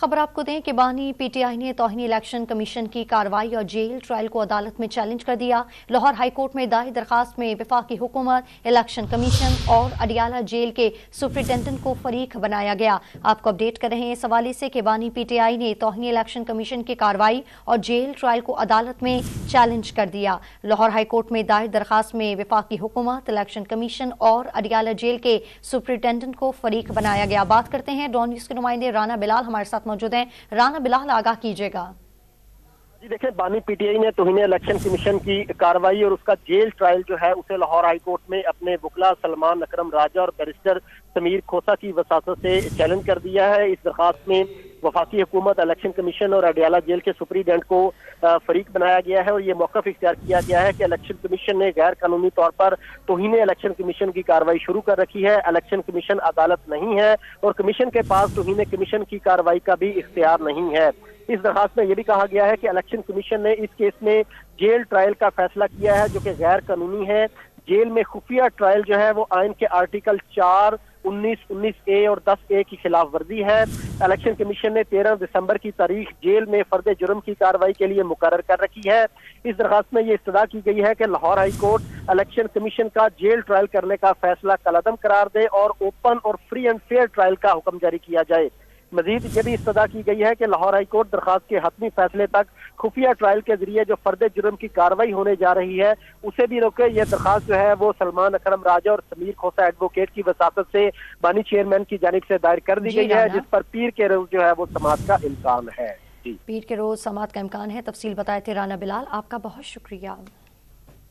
खबर आपको दें कि बानी पीटीआई ने तौहीन इलेक्शन कमीशन की कार्रवाई और जेल ट्रायल को अदालत में चैलेंज कर दिया। लाहौर हाई कोर्ट में दायर दरखास्त में वफाकी हुकूमत, इलेक्शन कमीशन और अडियाला जेल के सुपरिटेंडेंट को फरीक बनाया गया। आपको अपडेट कर रहे हैं इस हवाले से कि बानी पीटीआई ने तौहीन इलेक्शन कमीशन की कार्रवाई और जेल ट्रायल को अदालत में चैलेंज कर दिया। लाहौर हाई कोर्ट में दायर दरखास्त में वफाकी हुकूमत, इलेक्शन कमीशन और अडियाला जेल के सुपरिटेंडेंट को फरीक बनाया गया। बात करते हैं डॉन न्यूज़ के नुमाइंदे राना बिलाल हमारे साथ मौजूद हैं। राना बिलाल, आगाह कीजिएगा। जी देखिए, बानी पीटीआई ने तौहीन इलेक्शन कमीशन की कार्रवाई और उसका जेल ट्रायल जो है उसे लाहौर हाई कोर्ट में अपने वकला सलमान अकरम राजा और बैरिस्टर समीर खोसा की वसासत से चैलेंज कर दिया है। इस दरखास्त में वफाकी हुकूमत, इलेक्शन कमीशन और अडियाला जेल के सुपरिटेंडेंट को फरीक बनाया गया है और ये मौक़िफ़ इख्तियार किया गया है कि इलेक्शन कमीशन ने गैर कानूनी तौर पर तौहीन इलेक्शन कमीशन की कार्रवाई शुरू कर रखी है। इलेक्शन कमीशन अदालत नहीं है और कमीशन के पास तौहीन कमीशन की कार्रवाई का भी इख्तियार नहीं है। इस दरखास्त में यह भी कहा गया है कि इलेक्शन कमीशन ने इस केस में जेल ट्रायल का फैसला किया है जो कि गैर कानूनी है। जेल में खुफिया ट्रायल जो है वो आइन के आर्टिकल 4, 19, 19A और 10A की खिलाफ वर्जी है। इलेक्शन कमीशन ने 13 दिसंबर की तारीख जेल में फर्द जुर्म की कार्रवाई के लिए मुकर्रर कर रखी है। इस दरखास्त में ये इस्तदा की गई है कि Lahore high court election commission का जेल ट्रायल करने का फैसला कलअदम करार दे और ओपन और फ्री एंड फेयर ट्रायल का हुक्म जारी किया जाए। मजीद ये भी इस्तदा की गई है कि लाहौर हाई कोर्ट दरखास्त के हतमी फैसले तक खुफिया ट्रायल के जरिए जो फर्द जुर्म की कार्रवाई होने जा रही है उसे भी रोके। यह दरखास्त जो है वो सलमान अकरम राजा और समीर खोसा एडवोकेट की वसासत से बानी चेयरमैन की जानिब से दायर कर दी गई है, जिस पर पीर के रोज जो है वो समाअत का इम्कान है। पीर के रोज समाअत का इम्कान है। तफसील बताए थे राना बिलाल, आपका बहुत शुक्रिया।